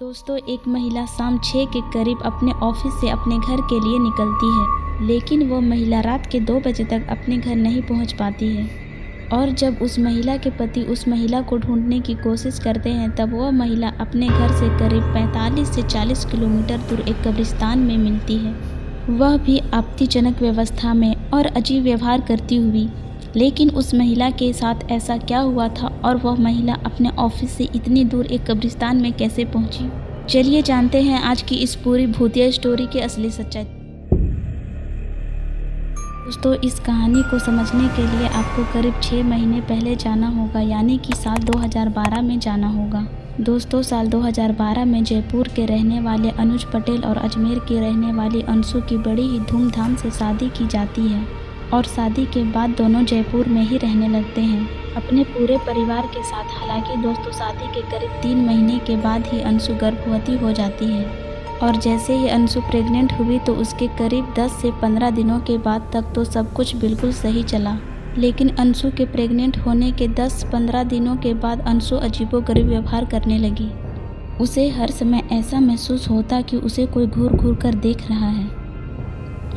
दोस्तों, एक महिला शाम 6 के करीब अपने ऑफिस से अपने घर के लिए निकलती है, लेकिन वो महिला रात के 2 बजे तक अपने घर नहीं पहुंच पाती है। और जब उस महिला के पति उस महिला को ढूंढने की कोशिश करते हैं, तब वह महिला अपने घर से करीब 45 से 40 किलोमीटर दूर एक कब्रिस्तान में मिलती है, वह भी आपत्तिजनक व्यवस्था में और अजीब व्यवहार करती हुई। लेकिन उस महिला के साथ ऐसा क्या हुआ था और वह महिला अपने ऑफिस से इतनी दूर एक कब्रिस्तान में कैसे पहुंची? चलिए जानते हैं आज की इस पूरी भूतिया स्टोरी की असली सच्चाई। दोस्तों, इस कहानी को समझने के लिए आपको करीब 6 महीने पहले जाना होगा, यानी कि साल 2012 में जाना होगा। दोस्तों, साल 2012 में जयपुर के रहने वाले अनुज पटेल और अजमेर की रहने वाली अंशु की बड़ी ही धूमधाम से शादी की जाती है और शादी के बाद दोनों जयपुर में ही रहने लगते हैं अपने पूरे परिवार के साथ। हालांकि दोस्तों, शादी के करीब 3 महीने के बाद ही अंशु गर्भवती हो जाती है और जैसे ही अंशु प्रेग्नेंट हुई तो उसके करीब 10 से 15 दिनों के बाद तक तो सब कुछ बिल्कुल सही चला। लेकिन अंशु के प्रेग्नेंट होने के 10-15 दिनों के बाद अंशु अजीबोगरीब व्यवहार करने लगी। उसे हर समय ऐसा महसूस होता कि उसे कोई घूर घूर कर देख रहा है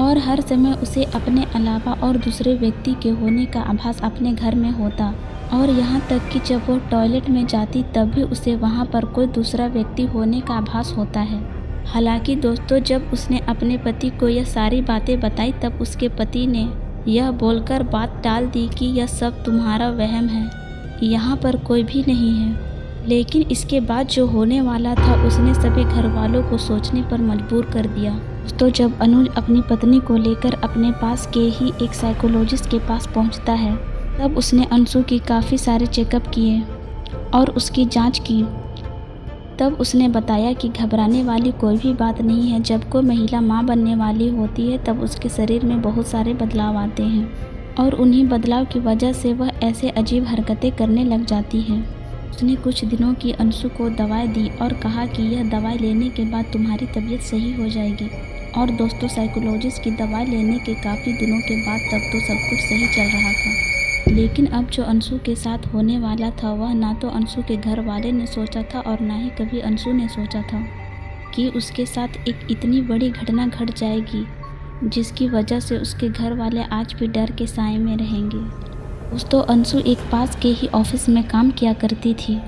और हर समय उसे अपने अलावा और दूसरे व्यक्ति के होने का आभास अपने घर में होता। और यहाँ तक कि जब वो टॉयलेट में जाती तब भी उसे वहाँ पर कोई दूसरा व्यक्ति होने का आभास होता है। हालांकि दोस्तों, जब उसने अपने पति को यह सारी बातें बताई तब उसके पति ने यह बोलकर बात टाल दी कि यह सब तुम्हारा वहम है, यहाँ पर कोई भी नहीं है। लेकिन इसके बाद जो होने वाला था उसने सभी घर वालों को सोचने पर मजबूर कर दिया। दोस्तों, जब अनुज अपनी पत्नी को लेकर अपने पास के ही एक साइकोलॉजिस्ट के पास पहुंचता है, तब उसने अंशु की काफ़ी सारे चेकअप किए और उसकी जांच की। तब उसने बताया कि घबराने वाली कोई भी बात नहीं है। जब कोई महिला मां बनने वाली होती है तब उसके शरीर में बहुत सारे बदलाव आते हैं और उन्हीं बदलाव की वजह से वह ऐसे अजीब हरकतें करने लग जाती है। उसने कुछ दिनों की अंशु को दवाई दी और कहा कि यह दवाई लेने के बाद तुम्हारी तबीयत सही हो जाएगी। और दोस्तों, साइकोलॉजिस्ट की दवाई लेने के काफ़ी दिनों के बाद तक तो सब कुछ सही चल रहा था। लेकिन अब जो अंशु के साथ होने वाला था वह ना तो अंशु के घर वाले ने सोचा था और ना ही कभी अंशु ने सोचा था कि उसके साथ एक इतनी बड़ी घटना घट जाएगी जिसकी वजह से उसके घर वाले आज भी डर के साए में रहेंगे। दोस्तों, अंशु एक पास के ही ऑफिस में काम किया करती थी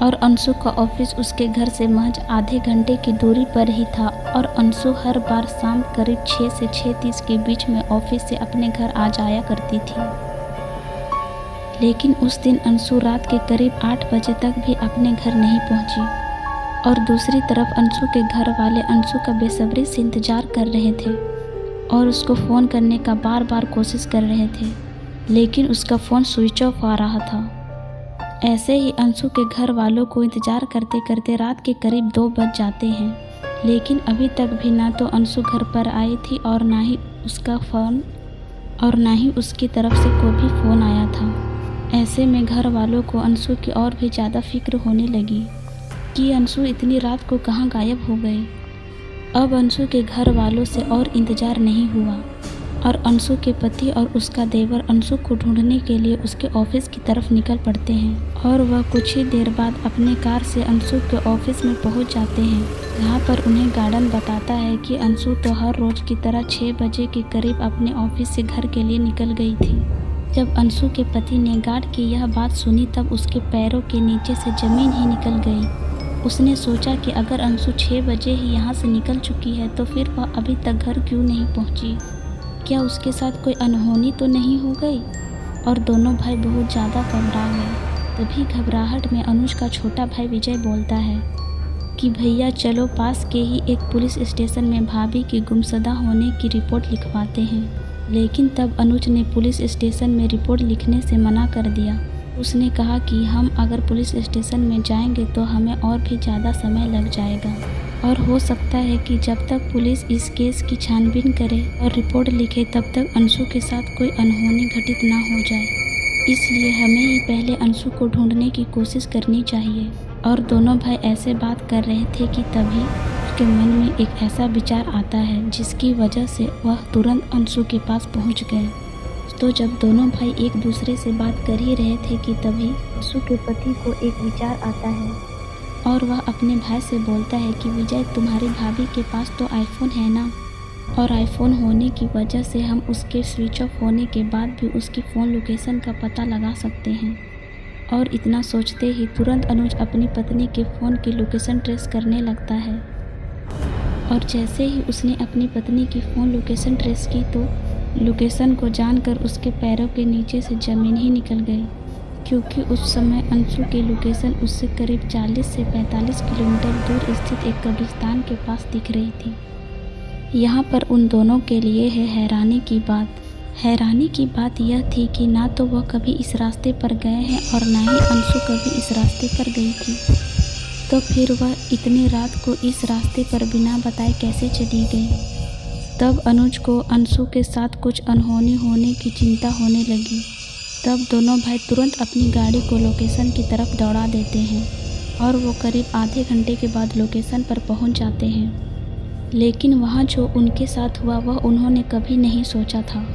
और अंशु का ऑफिस उसके घर से महज आधे घंटे की दूरी पर ही था और अंशु हर बार शाम करीब 6 से 6:30 के बीच में ऑफिस से अपने घर आ जाया करती थी। लेकिन उस दिन अंशु रात के करीब 8 बजे तक भी अपने घर नहीं पहुंची और दूसरी तरफ अंशु के घर वाले अंशु का बेसब्री से इंतज़ार कर रहे थे और उसको फ़ोन करने का बार बार कोशिश कर रहे थे, लेकिन उसका फ़ोन स्विच ऑफ आ रहा था। ऐसे ही अंशु के घर वालों को इंतज़ार करते करते रात के करीब 2 बज जाते हैं, लेकिन अभी तक भी ना तो अंशु घर पर आई थी और ना ही उसका फ़ोन और ना ही उसकी तरफ से कोई भी फ़ोन आया था। ऐसे में घर वालों को अंशु की और भी ज़्यादा फिक्र होने लगी कि अंशु इतनी रात को कहाँ गायब हो गए। अब अंशु के घर वालों से और इंतज़ार नहीं हुआ और अंशु के पति और उसका देवर अंशु को ढूंढने के लिए उसके ऑफिस की तरफ निकल पड़ते हैं और वह कुछ ही देर बाद अपने कार से अंशु के ऑफिस में पहुंच जाते हैं, जहां पर उन्हें गार्डन बताता है कि अंशु तो हर रोज़ की तरह 6 बजे के करीब अपने ऑफिस से घर के लिए निकल गई थी। जब अंशु के पति ने गार्ड की यह बात सुनी तब उसके पैरों के नीचे से ज़मीन ही निकल गई। उसने सोचा कि अगर अंशु 6 बजे ही यहाँ से निकल चुकी है तो फिर वह अभी तक घर क्यों नहीं पहुँची? क्या उसके साथ कोई अनहोनी तो नहीं हो गई? और दोनों भाई बहुत ज़्यादा घबरा गए। तभी घबराहट में अनुज का छोटा भाई विजय बोलता है कि भैया चलो पास के ही एक पुलिस स्टेशन में भाभी की गुमशुदा होने की रिपोर्ट लिखवाते हैं। लेकिन तब अनुज ने पुलिस स्टेशन में रिपोर्ट लिखने से मना कर दिया। उसने कहा कि हम अगर पुलिस स्टेशन में जाएंगे तो हमें और भी ज़्यादा समय लग जाएगा और हो सकता है कि जब तक पुलिस इस केस की छानबीन करे और रिपोर्ट लिखे तब तक अंशु के साथ कोई अनहोनी घटित ना हो जाए। इसलिए हमें ही पहले अंशु को ढूंढने की कोशिश करनी चाहिए। और दोनों भाई ऐसे बात कर रहे थे कि तभी उसके मन में एक ऐसा विचार आता है जिसकी वजह से वह तुरंत अंशु के पास पहुंच गए। तो जब दोनों भाई एक दूसरे से बात कर ही रहे थे कि तभी अंशु के पति को एक विचार आता है और वह अपने भाई से बोलता है कि विजय, तुम्हारी भाभी के पास तो आईफोन है ना, और आईफोन होने की वजह से हम उसके स्विच ऑफ होने के बाद भी उसकी फ़ोन लोकेशन का पता लगा सकते हैं। और इतना सोचते ही तुरंत अनुज अपनी पत्नी के फ़ोन की लोकेशन ट्रेस करने लगता है। और जैसे ही उसने अपनी पत्नी की फ़ोन लोकेशन ट्रेस की तो लोकेशन को जानकर उसके पैरों के नीचे से ज़मीन ही निकल गई, क्योंकि उस समय अंशु की लोकेशन उससे करीब 40 से 45 किलोमीटर दूर स्थित एक कब्रिस्तान के पास दिख रही थी। यहाँ पर उन दोनों के लिए है हैरानी की बात। हैरानी की बात यह थी कि ना तो वह कभी इस रास्ते पर गए हैं और ना ही अंशु कभी इस रास्ते पर गई थी, तो फिर वह इतनी रात को इस रास्ते पर बिना बताए कैसे चली गई। तब अनुज को अंशु के साथ कुछ अनहोनी होने की चिंता होने लगी। तब दोनों भाई तुरंत अपनी गाड़ी को लोकेशन की तरफ दौड़ा देते हैं और वो करीब आधे घंटे के बाद लोकेशन पर पहुंच जाते हैं। लेकिन वहाँ जो उनके साथ हुआ वह उन्होंने कभी नहीं सोचा था।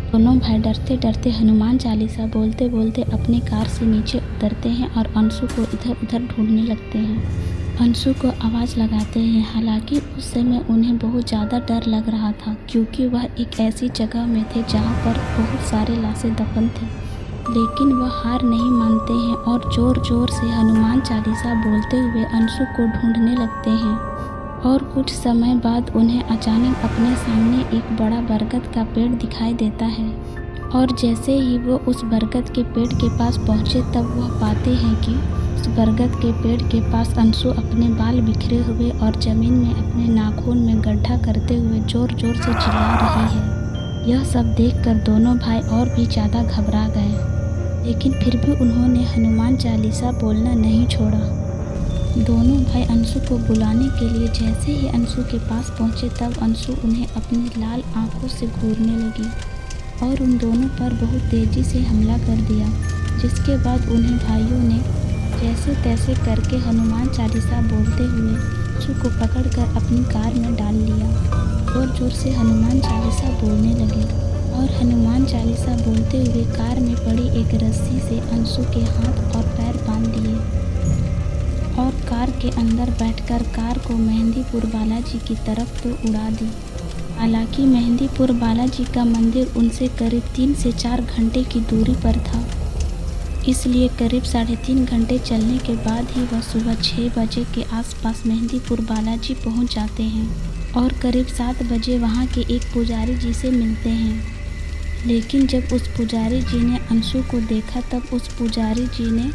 दोनों भाई डरते डरते हनुमान चालीसा बोलते बोलते अपनी कार से नीचे उतरते हैं और अंशु को इधर उधर ढूंढने लगते हैं। अंशु को आवाज़ लगाते हैं। हालांकि उस समय उन्हें बहुत ज़्यादा डर लग रहा था, क्योंकि वह एक ऐसी जगह में थे जहाँ पर बहुत सारे लाशें दफन थी। लेकिन वह हार नहीं मानते हैं और ज़ोर ज़ोर से हनुमान चालीसा बोलते हुए अंशु को ढूंढने लगते हैं। और कुछ समय बाद उन्हें अचानक अपने सामने एक बड़ा बरगद का पेड़ दिखाई देता है। और जैसे ही वो उस बरगद के पेड़ के पास पहुँचे तब वह पाते हैं कि उस बरगद के पेड़ के पास अंशु अपने बाल बिखरे हुए और ज़मीन में अपने नाखून में गड्ढा करते हुए ज़ोर ज़ोर से चिल्ला रही है। यह सब देखकर दोनों भाई और भी ज़्यादा घबरा गए, लेकिन फिर भी उन्होंने हनुमान चालीसा बोलना नहीं छोड़ा। दोनों भाई अंशु को बुलाने के लिए जैसे ही अंशु के पास पहुंचे तब अंशु उन्हें अपनी लाल आंखों से घूरने लगी और उन दोनों पर बहुत तेज़ी से हमला कर दिया। जिसके बाद उन्हें भाइयों ने जैसे तैसे करके हनुमान चालीसा बोलते हुए अंशु को पकड़कर अपनी कार में डाल लिया। जोर जोर से हनुमान चालीसा बोलने लगे और हनुमान चालीसा बोलते हुए कार में पड़ी एक रस्सी से अंशु के हाथ और पैर बांध दिए और कार के अंदर बैठकर कार को मेहंदीपुर बालाजी की तरफ तो उड़ा दी। हालांकि मेहंदीपुर बालाजी का मंदिर उनसे करीब 3 से 4 घंटे की दूरी पर था, इसलिए करीब 3.5 घंटे चलने के बाद ही वह सुबह 6 बजे के आसपास मेहंदीपुर बालाजी पहुंच जाते हैं और करीब 7 बजे वहां के एक पुजारी जी से मिलते हैं। लेकिन जब उस पुजारी जी ने अंशु को देखा तब उस पुजारी जी ने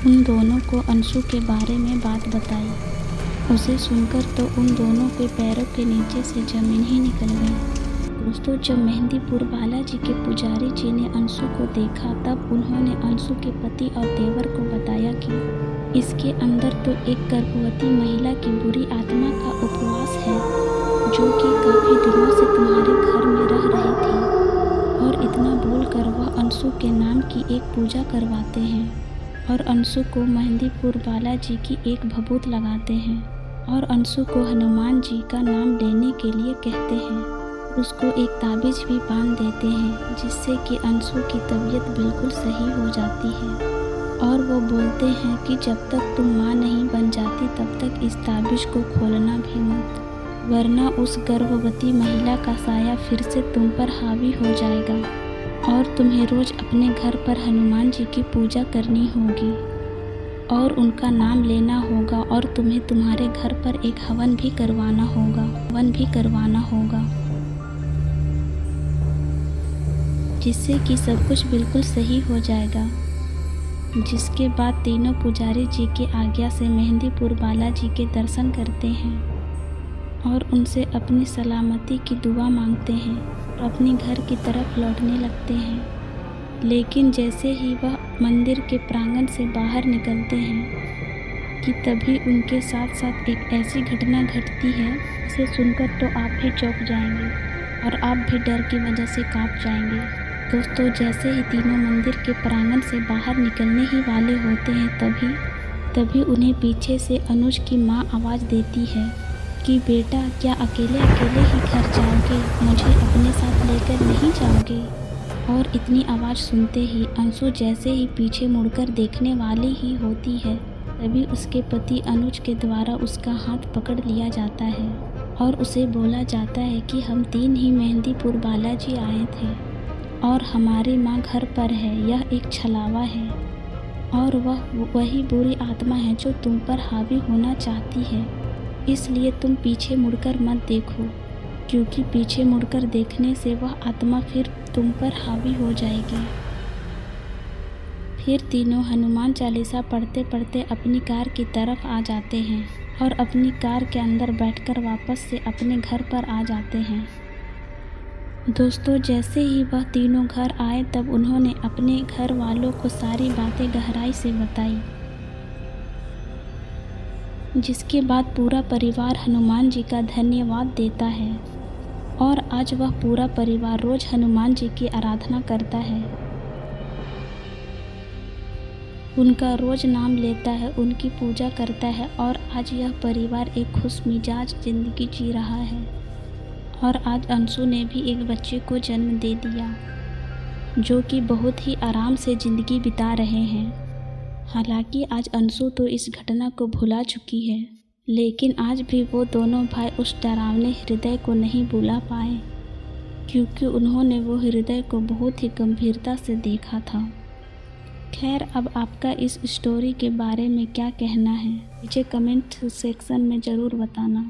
उन दोनों को अंशु के बारे में बात बताई। उसे सुनकर तो उन दोनों के पैरों के नीचे से ज़मीन ही निकल गई। दोस्तों, जब मेहंदीपुर बालाजी के पुजारी जी ने अंशु को देखा तब उन्होंने अंशु के पति और देवर को बताया कि इसके अंदर तो एक गर्भवती महिला की बुरी आत्मा का उपवास है, जो कि काफ़ी दिनों से तुम्हारे घर में रह रही थी। और इतना बोलकर वह अंशु के नाम की एक पूजा करवाते हैं और अंशु को मेहंदीपुर बालाजी की एक भभूत लगाते हैं और अंशु को हनुमान जी का नाम लेने के लिए कहते हैं। उसको एक ताबीज़ भी बांध देते हैं, जिससे कि अंशु की तबीयत बिल्कुल सही हो जाती है। और वो बोलते हैं कि जब तक तुम माँ नहीं बन जाती तब तक इस ताबीज़ को खोलना भी मत, वरना उस गर्भवती महिला का साया फिर से तुम पर हावी हो जाएगा और तुम्हें रोज़ अपने घर पर हनुमान जी की पूजा करनी होगी और उनका नाम लेना होगा और तुम्हें तुम्हारे घर पर एक हवन भी करवाना होगा, जिससे कि सब कुछ बिल्कुल सही हो जाएगा। जिसके बाद तीनों पुजारी जी की आज्ञा से मेहंदीपुर बालाजी के दर्शन करते हैं और उनसे अपनी सलामती की दुआ मांगते हैं और अपने घर की तरफ लौटने लगते हैं। लेकिन जैसे ही वह मंदिर के प्रांगण से बाहर निकलते हैं कि तभी उनके साथ साथ एक ऐसी घटना घटती है जिसे सुनकर तो आप भी चौंक जाएंगे और आप भी डर की वजह से कांप जाएंगे। दोस्तों, जैसे ही तीनों मंदिर के प्रांगण से बाहर निकलने ही वाले होते हैं तभी उन्हें पीछे से अनुज की माँ आवाज़ देती है कि बेटा, क्या अकेले अकेले ही घर जाओगे? मुझे अपने साथ लेकर नहीं जाओगे? और इतनी आवाज़ सुनते ही अंशु जैसे ही पीछे मुड़कर देखने वाली ही होती है तभी उसके पति अनुज के द्वारा उसका हाथ पकड़ लिया जाता है और उसे बोला जाता है कि हम 3 ही मेहंदीपुर बालाजी आए थे और हमारी माँ घर पर है। यह एक छलावा है और वह वही बुरी आत्मा है जो तुम पर हावी होना चाहती है। इसलिए तुम पीछे मुड़कर मत देखो, क्योंकि पीछे मुड़कर देखने से वह आत्मा फिर तुम पर हावी हो जाएगी। फिर तीनों हनुमान चालीसा पढ़ते पढ़ते अपनी कार की तरफ आ जाते हैं और अपनी कार के अंदर बैठकर वापस से अपने घर पर आ जाते हैं। दोस्तों, जैसे ही वह तीनों घर आए तब उन्होंने अपने घर वालों को सारी बातें गहराई से बताई, जिसके बाद पूरा परिवार हनुमान जी का धन्यवाद देता है और आज वह पूरा परिवार रोज हनुमान जी की आराधना करता है, उनका रोज नाम लेता है, उनकी पूजा करता है और आज यह परिवार एक खुशमिजाज ज़िंदगी जी रहा है। और आज अंशु ने भी एक बच्चे को जन्म दे दिया, जो कि बहुत ही आराम से ज़िंदगी बिता रहे हैं। हालांकि आज अंशु तो इस घटना को भुला चुकी है, लेकिन आज भी वो दोनों भाई उस डरावने हृदय को नहीं भुला पाए, क्योंकि उन्होंने वो हृदय को बहुत ही गंभीरता से देखा था। खैर, अब आपका इस स्टोरी के बारे में क्या कहना है, मुझे कमेंट सेक्शन में ज़रूर बताना।